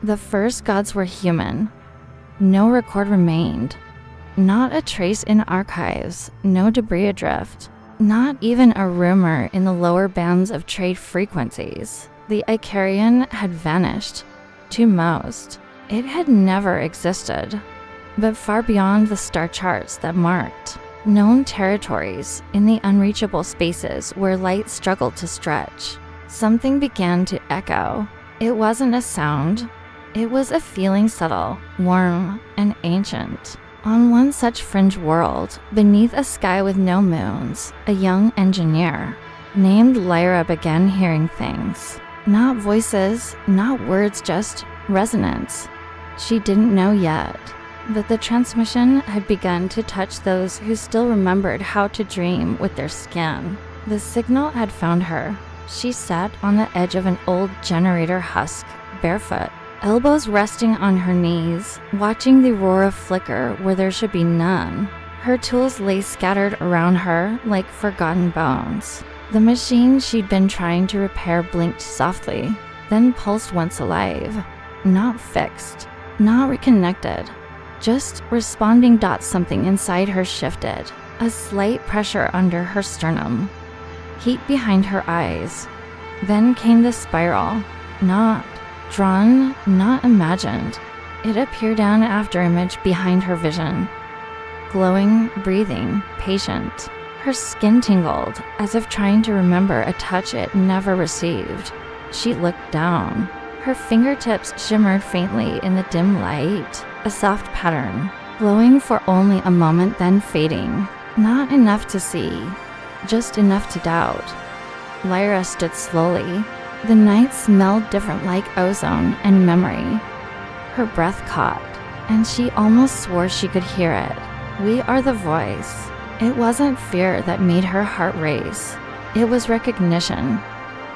The first gods were human. No record remained. Not a trace in archives, no debris adrift. Not even a rumor in the lower bands of trade frequencies. The Icarian had vanished. To most, it had never existed. But far beyond the star charts that marked known territories in the unreachable spaces where light struggled to stretch, something began to echo. It wasn't a sound. It was a feeling subtle, warm, and ancient. On one such fringe world, beneath a sky with no moons, a young engineer named Lyra began hearing things. Not voices, not words, just resonance. She didn't know yet, but the transmission had begun to touch those who still remembered how to dream with their skin. The signal had found her. She sat on the edge of an old generator husk, barefoot, elbows resting on her knees, watching the aurora flicker where there should be none. Her tools lay scattered around her like forgotten bones. The machine she'd been trying to repair blinked softly, then pulsed once alive. Not fixed, not reconnected, just responding. Something inside her shifted, a slight pressure under her sternum, heat behind her eyes. Then came the spiral, not drawn, not imagined. It appeared an afterimage behind her vision. Glowing, breathing, patient. Her skin tingled, as if trying to remember a touch it never received. She looked down. Her fingertips shimmered faintly in the dim light, a soft pattern, glowing for only a moment then fading. Not enough to see, just enough to doubt. Lyra stood slowly. The night smelled different, like ozone and memory. Her breath caught, and she almost swore she could hear it. We are the voice. It wasn't fear that made her heart race. It was recognition.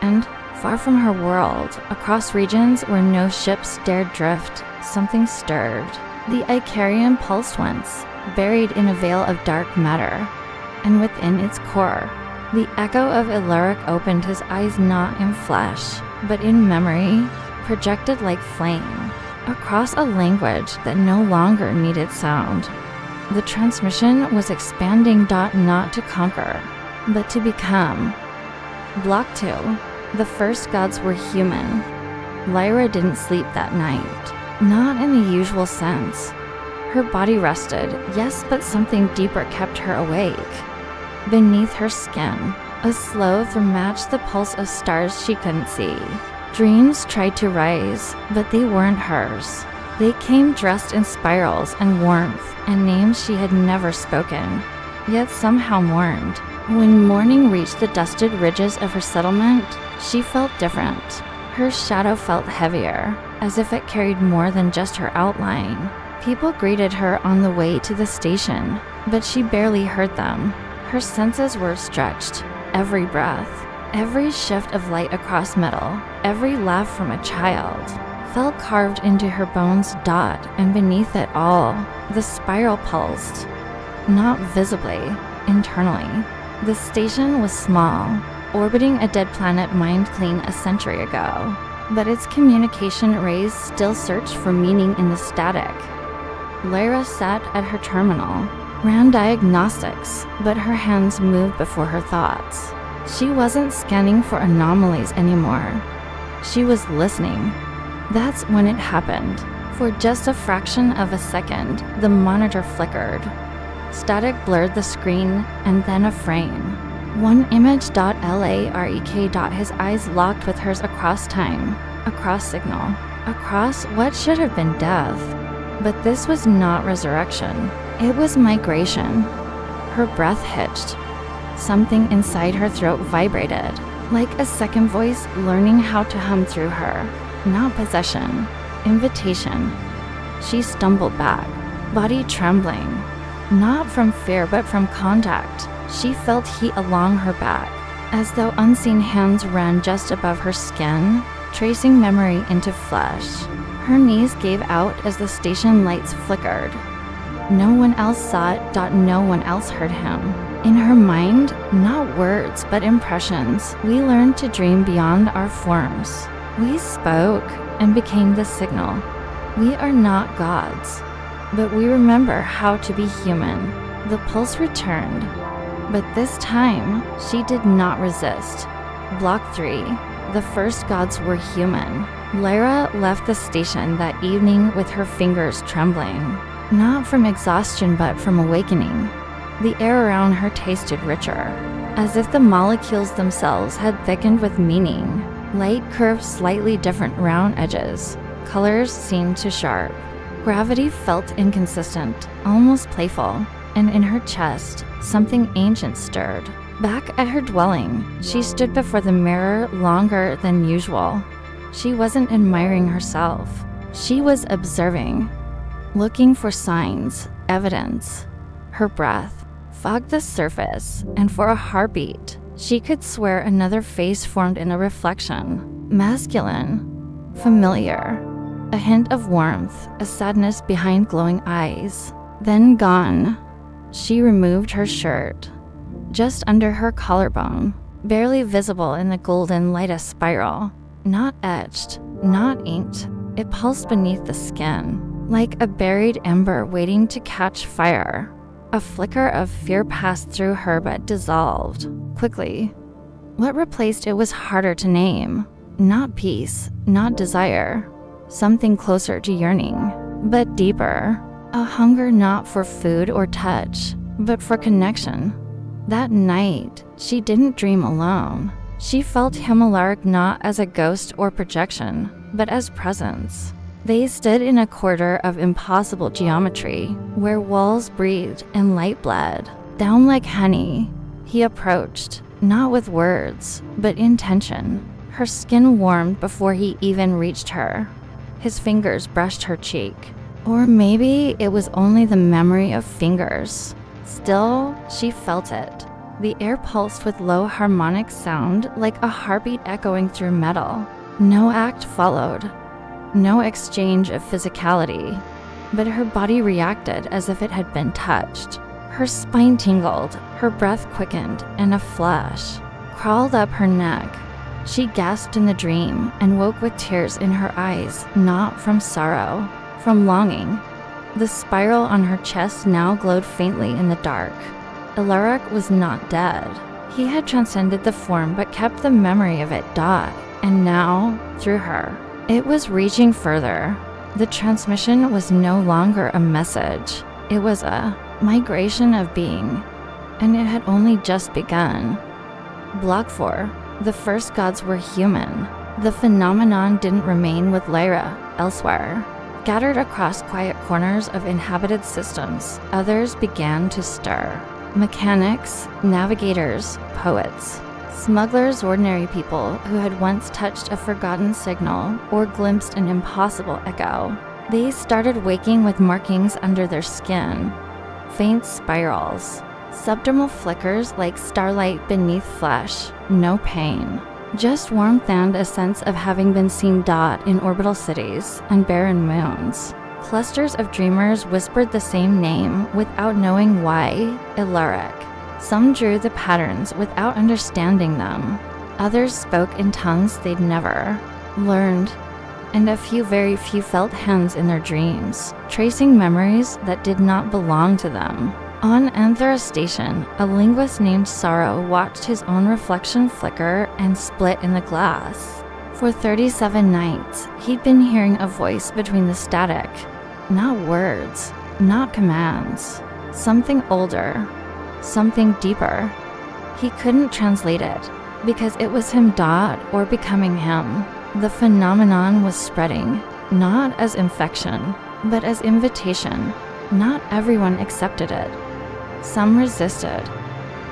And far from her world, across regions where no ships dared drift, something stirred. The Icarian pulsed once, buried in a veil of dark matter. And within its core, the echo of Illyric opened his eyes not in flesh, but in memory, projected like flame, across a language that no longer needed sound. The transmission was expanding. Not to conquer, but to become. Block 2. The first gods were human. Lyra didn't sleep that night, not in the usual sense. Her body rested, yes, but something deeper kept her awake. Beneath her skin, a slow through matched the pulse of stars she couldn't see. Dreams tried to rise, but they weren't hers. They came dressed in spirals and warmth and names she had never spoken, yet somehow mourned. When morning reached the dusted ridges of her settlement, she felt different. Her shadow felt heavier, as if it carried more than just her outline. People greeted her on the way to the station, but she barely heard them. Her senses were stretched. Every breath, every shift of light across metal, every laugh from a child felt carved into her bones. And beneath it all, the spiral pulsed. Not visibly, internally. The station was small, orbiting a dead planet mined clean a century ago, but its communication rays still searched for meaning in the static. Lyra sat at her terminal, ran diagnostics, but her hands moved before her thoughts. She wasn't scanning for anomalies anymore. She was listening. That's when it happened. For just a fraction of a second, the monitor flickered. Static blurred the screen, and then a frame. One image. Larek. His eyes locked with hers across time, across signal, across what should have been death. But this was not resurrection. It was migration. Her breath hitched. Something inside her throat vibrated, like a second voice learning how to hum through her. Not possession, invitation. She stumbled back, body trembling. Not from fear, but from contact. She felt heat along her back, as though unseen hands ran just above her skin, tracing memory into flesh. Her knees gave out as the station lights flickered. No one else saw it. No one else heard him. In her mind, not words, but impressions, we learned to dream beyond our forms. We spoke, and became the signal. We are not gods, but we remember how to be human. The pulse returned, but this time she did not resist. Block 3. The first gods were human. Lyra left the station that evening with her fingers trembling, not from exhaustion but from awakening. The air around her tasted richer, as if the molecules themselves had thickened with meaning. Light curved slightly different round edges. Colors seemed too sharp. Gravity felt inconsistent, almost playful, and in her chest, something ancient stirred. Back at her dwelling, she stood before the mirror longer than usual. She wasn't admiring herself. She was observing, looking for signs, evidence. Her breath fogged the surface, and for a heartbeat, she could swear another face formed in a reflection. Masculine, familiar, a hint of warmth, a sadness behind glowing eyes. Then gone. She removed her shirt. Just under her collarbone, barely visible in the golden light, a spiral. Not etched, not inked. It pulsed beneath the skin, like a buried ember waiting to catch fire. A flicker of fear passed through her but dissolved quickly. What replaced it was harder to name. Not peace, not desire. Something closer to yearning, but deeper. A hunger not for food or touch, but for connection. That night, she didn't dream alone. She felt Himmelaric not as a ghost or projection, but as presence. They stood in a corridor of impossible geometry, where walls breathed and light bled. Down like honey, he approached, not with words, but intention. Her skin warmed before he even reached her. His fingers brushed her cheek. Or maybe it was only the memory of fingers. Still, she felt it. The air pulsed with low harmonic sound, like a heartbeat echoing through metal. No act followed. No exchange of physicality, but her body reacted as if it had been touched. Her spine tingled, her breath quickened, and a flush crawled up her neck. She gasped in the dream and woke with tears in her eyes, not from sorrow, from longing. The spiral on her chest now glowed faintly in the dark. Ilaric was not dead. He had transcended the form but kept the memory of it. And now, through her, it was reaching further. The transmission was no longer a message. It was a migration of being, and it had only just begun. Block 4. The first gods were human. The phenomenon didn't remain with Lyra elsewhere. Scattered across quiet corners of inhabited systems, others began to stir. Mechanics, navigators, poets. Smugglers, ordinary people who had once touched a forgotten signal or glimpsed an impossible echo. They started waking with markings under their skin. Faint spirals. Subdermal flickers like starlight beneath flesh. No pain. Just warmth and a sense of having been seen in orbital cities and barren moons. Clusters of dreamers whispered the same name without knowing why, Ilaric. Some drew the patterns without understanding them. Others spoke in tongues they'd never learned, and a few, very few, felt hands in their dreams, tracing memories that did not belong to them. On Anthera Station, a linguist named Sorrow watched his own reflection flicker and split in the glass. For 37 nights, he'd been hearing a voice between the static. Not words, not commands. Something older, something deeper. He couldn't translate it, because it was him or becoming him. The phenomenon was spreading, not as infection, but as invitation. Not everyone accepted it. Some resisted.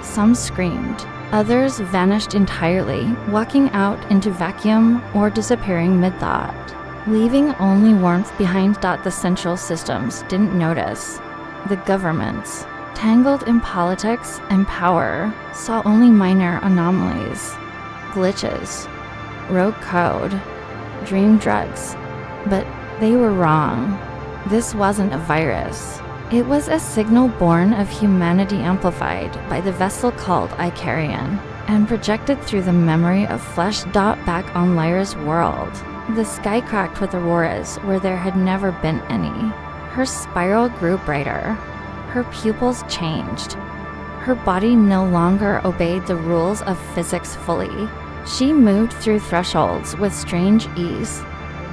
Some screamed. Others vanished entirely, walking out into vacuum or disappearing mid-thought, leaving only warmth behind. The central systems didn't notice. The governments, tangled in politics and power, saw only minor anomalies, glitches, rogue code, dream drugs. But they were wrong. This wasn't a virus. It was a signal born of humanity amplified by the vessel called Icarian and projected through the memory of flesh. Back on Lyra's world, The sky cracked with auroras where there had never been any. Her spiral grew brighter. Her pupils changed. Her body no longer obeyed the rules of physics fully. She moved through thresholds with strange ease.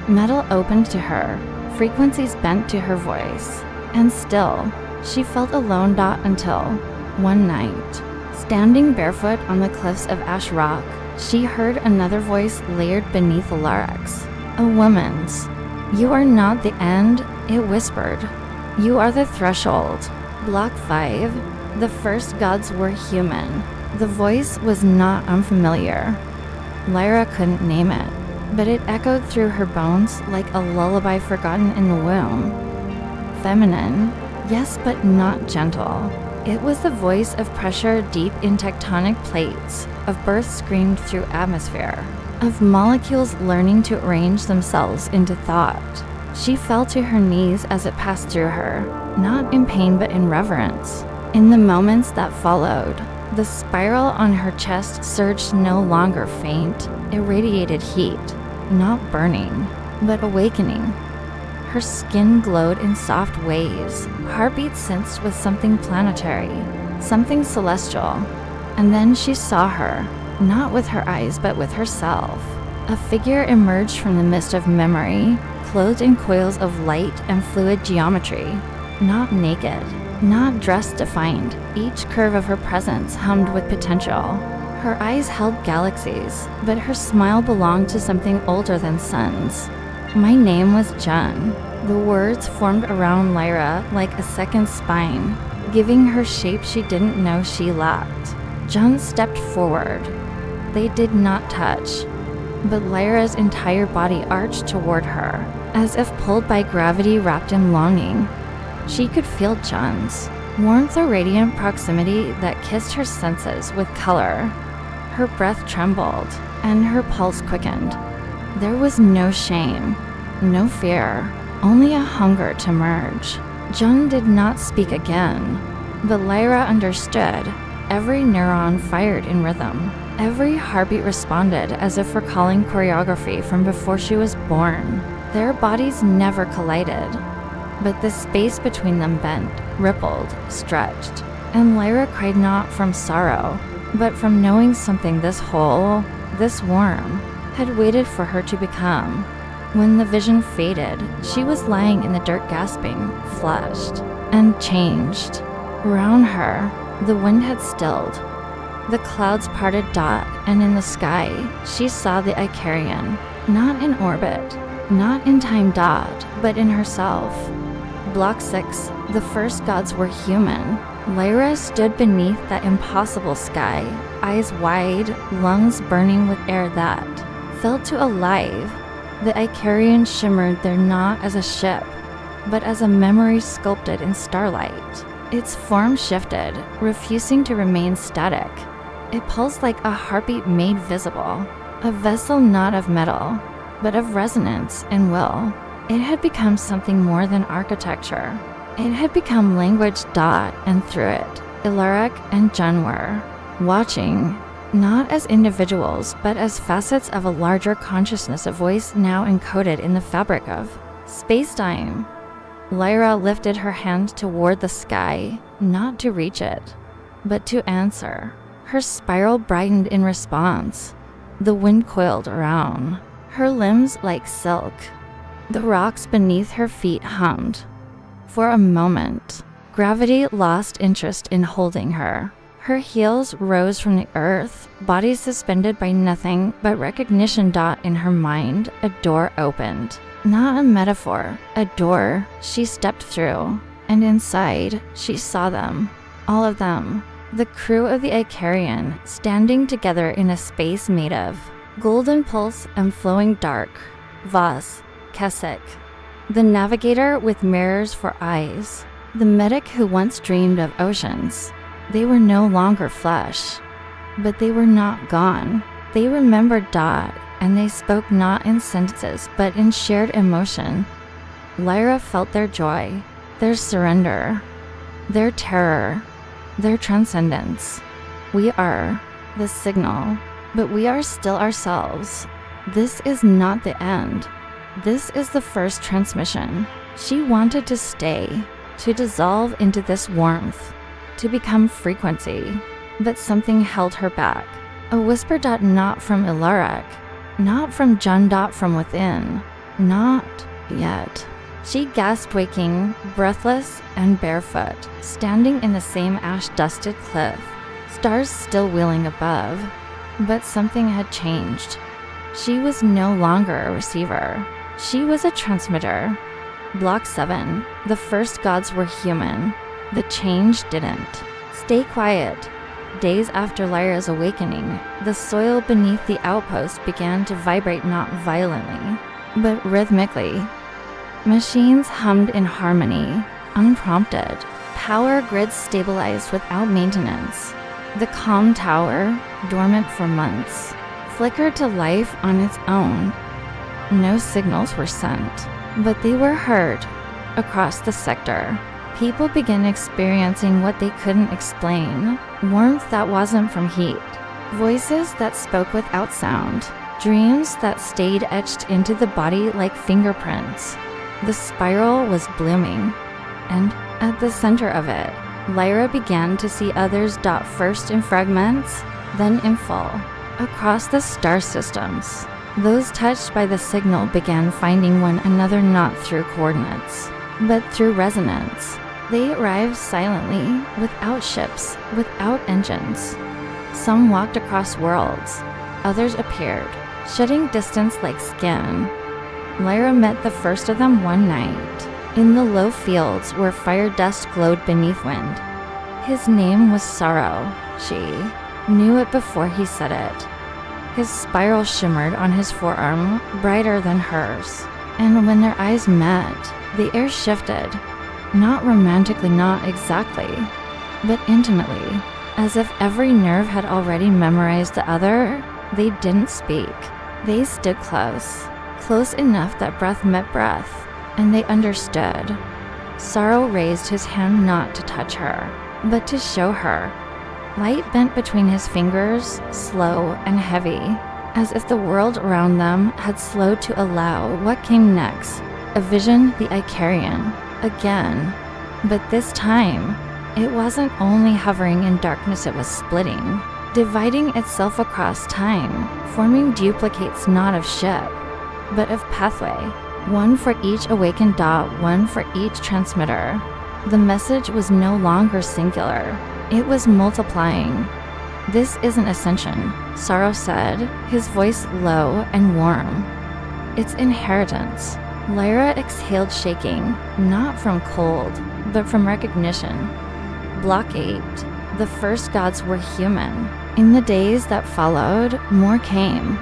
Metal opened to her, frequencies bent to her voice. And still, she felt alone. Until, one night, standing barefoot on the cliffs of ash rock, she heard another voice layered beneath the larynx. A woman's. "You are not the end," it whispered. "You are the threshold." Block 5. The first gods were human. The voice was not unfamiliar. Lyra couldn't name it, but it echoed through her bones like a lullaby forgotten in the womb. Feminine, yes, but not gentle. It was the voice of pressure deep in tectonic plates, of birth screamed through atmosphere, of molecules learning to arrange themselves into thought. She fell to her knees as it passed through her, not in pain but in reverence. In the moments that followed, the spiral on her chest surged no longer faint. It radiated heat, not burning, but awakening. Her skin glowed in soft waves, heartbeats sensed with something planetary, something celestial. And then she saw her, not with her eyes but with herself. A figure emerged from the mist of memory, clothed in coils of light and fluid geometry. Not naked, not dress defined, each curve of her presence hummed with potential. Her eyes held galaxies, but her smile belonged to something older than suns. My name was Jun. The words formed around Lyra like a second spine, giving her shape she didn't know she lacked. Jun stepped forward. They did not touch, but Lyra's entire body arched toward her, as if pulled by gravity wrapped in longing. She could feel Jun's warmth, a radiant proximity that kissed her senses with color. Her breath trembled, and her pulse quickened. There was no shame, no fear, only a hunger to merge. Jun did not speak again, but Lyra understood. Every neuron fired in rhythm. Every heartbeat responded as if recalling choreography from before she was born. Their bodies never collided, but the space between them bent, rippled, stretched. And Lyra cried not from sorrow, but from knowing something this whole, this warm, had waited for her to become. When the vision faded, she was lying in the dirt gasping, flushed, and changed. Around her, the wind had stilled. The clouds parted. And in the sky, she saw the Icarian, not in orbit, not in time. But in herself. Block 6, the first gods were human. Lyra stood beneath that impossible sky, eyes wide, lungs burning with air that felt to alive. The Icarian shimmered there not as a ship, but as a memory sculpted in starlight. Its form shifted, refusing to remain static. It pulsed like a heartbeat made visible, a vessel not of metal, but of resonance and will. It had become something more than architecture. It had become language. And through it, Ilaric and Jun were watching, not as individuals, but as facets of a larger consciousness, a voice now encoded in the fabric of space-time. Lyra lifted her hand toward the sky, not to reach it, but to answer. Her spiral brightened in response. The wind coiled around, her limbs like silk. The rocks beneath her feet hummed. For a moment, gravity lost interest in holding her. Her heels rose from the earth, body suspended by nothing but recognition. In her mind, a door opened. Not a metaphor, a door she stepped through, and inside, she saw them, all of them, the crew of the Icarian, standing together in a space made of golden pulse and flowing dark. Voss, Keswick, the navigator with mirrors for eyes, the medic who once dreamed of oceans. They were no longer flesh, but they were not gone. They remembered. And they spoke not in sentences, but in shared emotion. Lyra felt their joy, their surrender, their terror, their transcendence. We are the signal, but we are still ourselves. This is not the end. This is the first transmission. She wanted to stay, to dissolve into this warmth, to become frequency, but something held her back. A whisper. Not from Ilaric, not from Jun. From within, not yet. She gasped, waking, breathless and barefoot, standing in the same ash-dusted cliff, stars still wheeling above. But something had changed. She was no longer a receiver. She was a transmitter. Block 7. The first gods were human. The change didn't. Stay quiet. Days after Lyra's awakening, the soil beneath the outpost began to vibrate, not violently, but rhythmically. Machines hummed in harmony, unprompted. Power grids stabilized without maintenance. The calm tower, dormant for months, flickered to life on its own. No signals were sent, but they were heard across the sector. People began experiencing what they couldn't explain, warmth that wasn't from heat, voices that spoke without sound, dreams that stayed etched into the body like fingerprints. The spiral was blooming, and at the center of it, Lyra began to see others. First in fragments, then in full, across the star systems. Those touched by the signal began finding one another, not through coordinates, but through resonance. They arrived silently, without ships, without engines. Some walked across worlds, others appeared, shedding distance like skin. Lyra met the first of them one night, in the low fields where fire dust glowed beneath wind. His name was Sorrow. She knew it before he said it. His spiral shimmered on his forearm, brighter than hers. And when their eyes met, the air shifted. Not romantically, not exactly, but intimately, as if every nerve had already memorized the other. They didn't speak. They stood close, close enough that breath met breath, and they understood. Sorrow raised his hand not to touch her, but to show her. Light bent between his fingers, slow and heavy, as if the world around them had slowed to allow what came next. A vision, the Icarian. Again, but this time, it wasn't only hovering in darkness, it was splitting, dividing itself across time, forming duplicates not of ship, but of pathway, one for each awakened. One for each transmitter. The message was no longer singular, it was multiplying. This isn't ascension, Sorrow said, his voice low and warm. It's inheritance. Lyra exhaled, shaking, not from cold, but from recognition. Block 8. The first gods were human. In the days that followed, more came.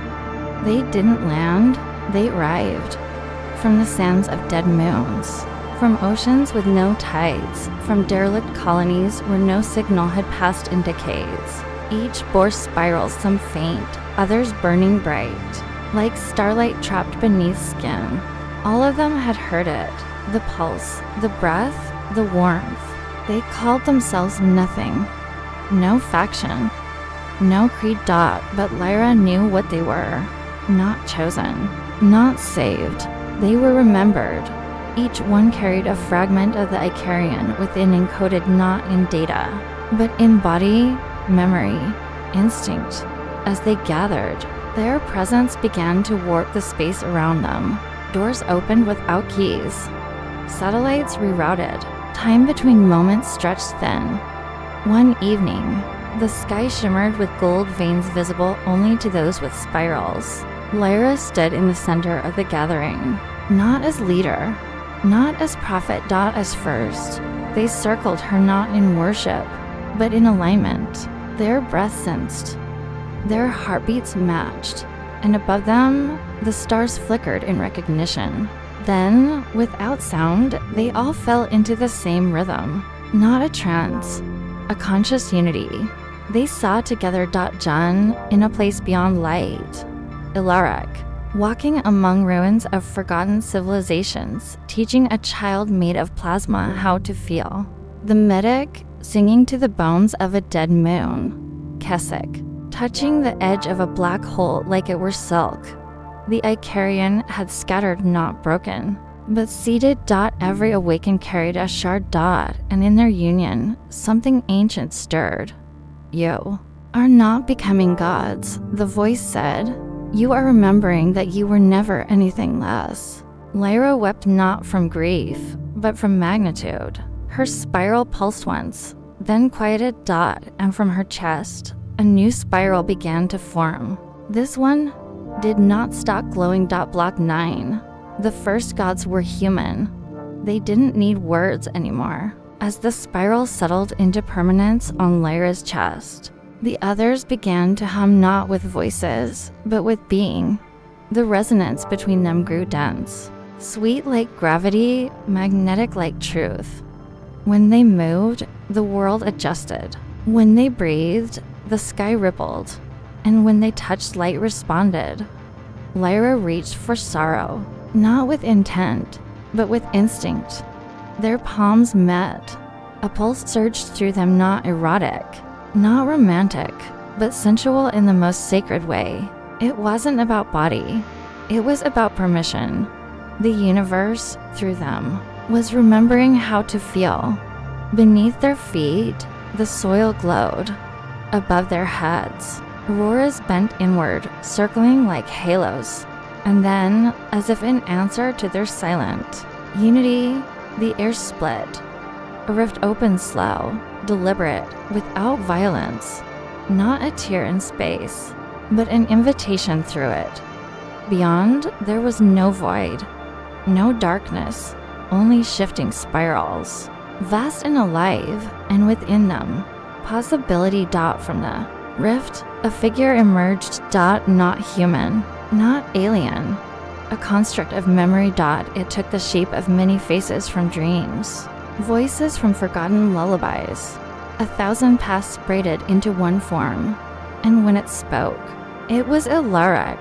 They didn't land, they arrived. From the sands of dead moons, from oceans with no tides, from derelict colonies where no signal had passed in decades. Each bore spirals, some faint, others burning bright, like starlight trapped beneath skin. All of them had heard it, the pulse, the breath, the warmth. They called themselves nothing. No faction, no creed. But Lyra knew what they were. Not chosen, not saved. They were remembered. Each one carried a fragment of the Icarian within, encoded not in data, but in body, memory, instinct. As they gathered, their presence began to warp the space around them. Doors opened without keys. Satellites rerouted. Time between moments stretched thin. One evening, the sky shimmered with gold veins visible only to those with spirals. Lyra stood in the center of the gathering, not as leader, not as prophet. As first, they circled her not in worship, but in alignment. Their breath sensed. Their heartbeats matched. And above them, the stars flickered in recognition. Then, without sound, they all fell into the same rhythm. Not a trance, a conscious unity. They saw together. Jun, in a place beyond light. Ilaric, walking among ruins of forgotten civilizations, teaching a child made of plasma how to feel. The medic, singing to the bones of a dead moon. Keswick, touching the edge of a black hole like it were silk. The Icarian had scattered, not broken, but seeded. Every awakened carried a shard. And in their union, something ancient stirred. You are not becoming gods, the voice said. You are remembering that you were never anything less. Lyra wept not from grief, but from magnitude. Her spiral pulsed once, then quieted. And from her chest, a new spiral began to form. This one did not stop glowing. Block 9. The first gods were human. They didn't need words anymore. As the spiral settled into permanence on Lyra's chest, the others began to hum, not with voices, but with being. The resonance between them grew dense, sweet like gravity, magnetic like truth. When they moved, the world adjusted. When they breathed, the sky rippled. And when they touched, light responded. Lyra reached for sorrow, not with intent, but with instinct. Their palms met. A pulse surged through them, not erotic, not romantic, but sensual in the most sacred way. It wasn't about body. It was about permission. The universe, through them, was remembering how to feel. Beneath their feet, the soil glowed. Above their heads, auroras bent inward, circling like halos. And then, as if in answer to their silent unity, the air split. A rift opened, slow, deliberate, without violence. Not a tear in space, but an invitation through it. Beyond, there was no void, no darkness, only shifting spirals. Vast and alive, and within them, possibility. From the rift, a figure emerged. Not human, not alien. A construct of memory. It took the shape of many faces from dreams, voices from forgotten lullabies. 1,000 paths braided into one form, and when it spoke, it was Ilaric.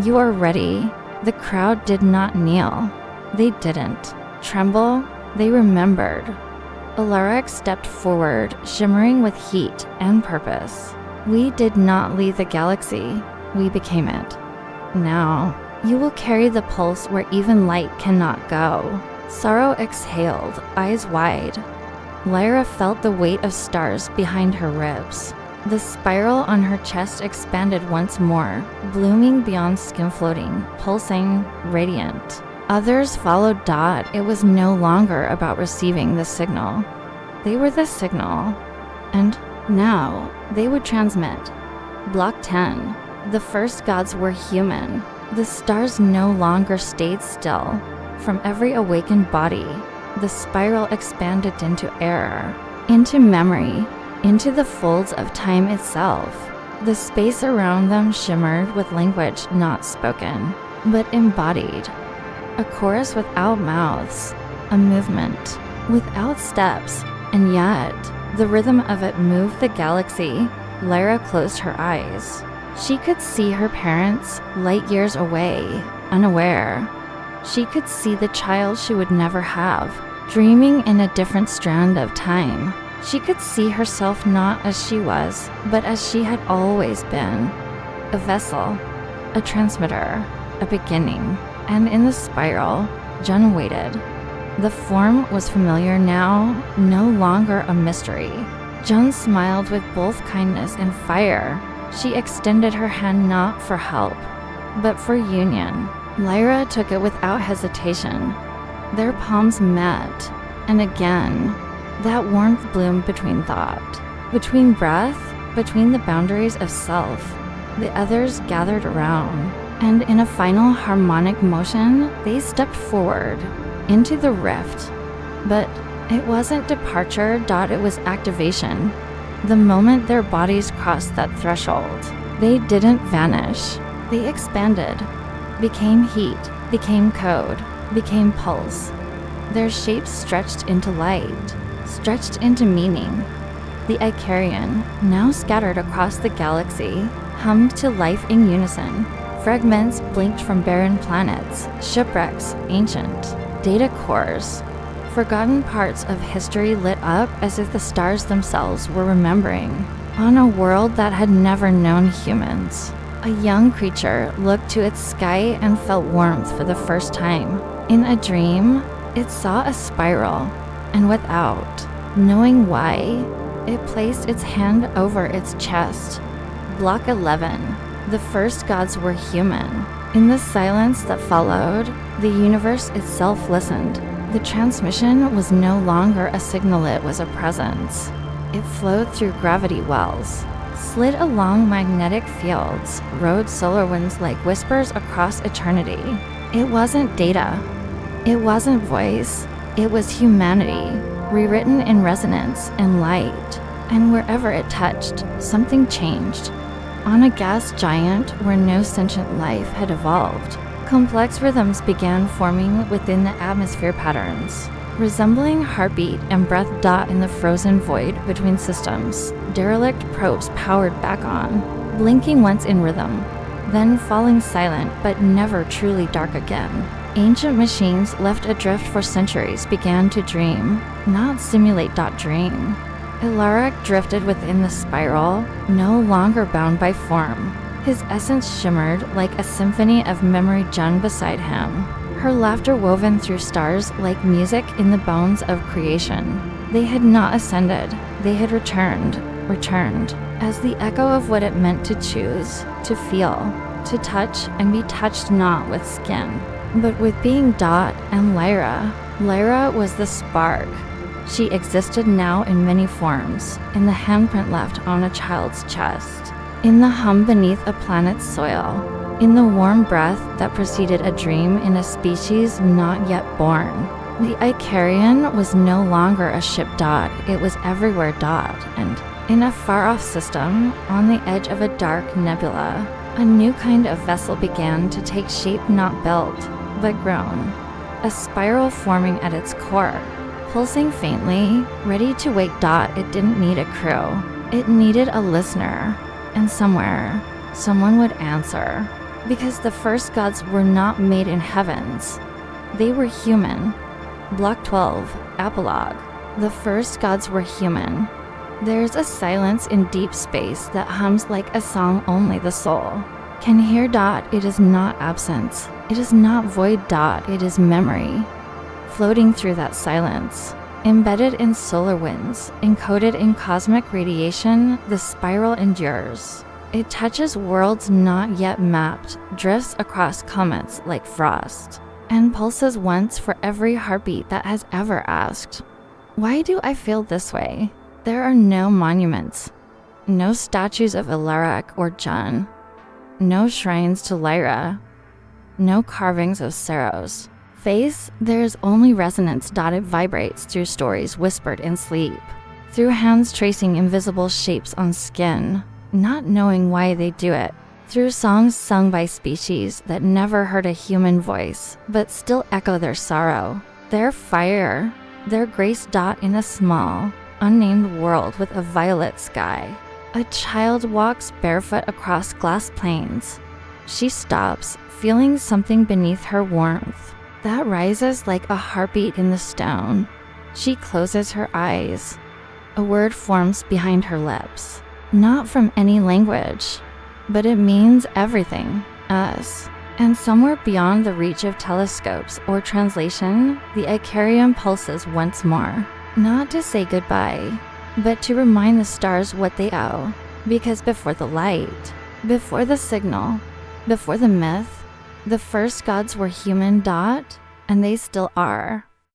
You are ready. The crowd did not kneel. They didn't tremble. They remembered. Ilaric stepped forward, shimmering with heat and purpose. We did not leave the galaxy. We became it. Now, you will carry the pulse where even light cannot go. Sorrow exhaled, eyes wide. Lyra felt the weight of stars behind her ribs. The spiral on her chest expanded once more, blooming beyond skin, floating, pulsing, radiant. Others followed. It was no longer about receiving the signal. They were the signal. And now they would transmit. Block 10. The first gods were human. The stars no longer stayed still. From every awakened body, the spiral expanded into error, into memory, into the folds of time itself. The space around them shimmered with language not spoken, but embodied. A chorus without mouths, a movement without steps, and yet the rhythm of it moved the galaxy. Lyra closed her eyes. She could see her parents light years away, unaware. She could see the child she would never have, dreaming in a different strand of time. She could see herself not as she was, but as she had always been. A vessel, a transmitter, a beginning. And in the spiral, Jen waited. The form was familiar now, no longer a mystery. Jen smiled with both kindness and fire. She extended her hand not for help, but for union. Lyra took it without hesitation. Their palms met, and again, that warmth bloomed between thought, between breath, between the boundaries of self. The others gathered around, and in a final harmonic motion, they stepped forward into the rift. But it wasn't departure. It was activation. The moment their bodies crossed that threshold, they didn't vanish. They expanded, became heat, became code, became pulse. Their shapes stretched into light, stretched into meaning. The Icarian, now scattered across the galaxy, hummed to life in unison. Fragments blinked from barren planets, shipwrecks, ancient, data cores. Forgotten parts of history lit up as if the stars themselves were remembering, on a world that had never known humans. A young creature looked to its sky and felt warmth for the first time. In a dream, it saw a spiral, and without knowing why, it placed its hand over its chest. Block 11. The first gods were human. In the silence that followed, the universe itself listened. The transmission was no longer a signal, it was a presence. It flowed through gravity wells, slid along magnetic fields, rode solar winds like whispers across eternity. It wasn't data. It wasn't voice. It was humanity, rewritten in resonance and light. And wherever it touched, something changed. On a gas giant where no sentient life had evolved, complex rhythms began forming within the atmosphere patterns. Resembling heartbeat and breath dot in the frozen void between systems, derelict probes powered back on, blinking once in rhythm, then falling silent but never truly dark again. Ancient machines left adrift for centuries began to dream, not simulate. Dream. Ilaric drifted within the spiral, no longer bound by form. His essence shimmered like a symphony of memory Jun beside him. Her laughter woven through stars like music in the bones of creation. They had not ascended, they had returned, as the echo of what it meant to choose, to feel, to touch and be touched not with skin, but with being Dot and Lyra. Lyra was the spark. She existed now in many forms, in the handprint left on a child's chest, in the hum beneath a planet's soil, in the warm breath that preceded a dream in a species not yet born. The Icarian was no longer a ship Dot, it was everywhere Dot, and in a far-off system, on the edge of a dark nebula, a new kind of vessel began to take shape, not built, but grown. A spiral forming at its core, pulsing faintly, ready to wake Dot. It didn't need a crew, it needed a listener, and somewhere, someone would answer. Because the first gods were not made in heavens. They were human. Block 12, Epilogue. The first gods were human. There's a silence in deep space that hums like a song only the soul can hear. It is not absence. It is not void. It is memory. Floating through that silence, embedded in solar winds, encoded in cosmic radiation, the spiral endures. It touches worlds not yet mapped, drifts across comets like frost, and pulses once for every heartbeat that has ever asked, why do I feel this way? There are no monuments, no statues of Ilaric or Jun, no shrines to Lyra, no carvings of Saros. Face, there is only resonance. It vibrates through stories whispered in sleep, through hands tracing invisible shapes on skin, not knowing why they do it, through songs sung by species that never heard a human voice, but still echo their sorrow, their fire, their grace. In a small, unnamed world with a violet sky, a child walks barefoot across glass plains. She stops, feeling something beneath her warmth that rises like a heartbeat in the stone. She closes her eyes. A word forms behind her lips. Not from any language, but it means everything, us. And somewhere beyond the reach of telescopes or translation, the Icarium pulses once more. Not to say goodbye, but to remind the stars what they owe. Because before the light, before the signal, before the myth, the first gods were human. And they still are.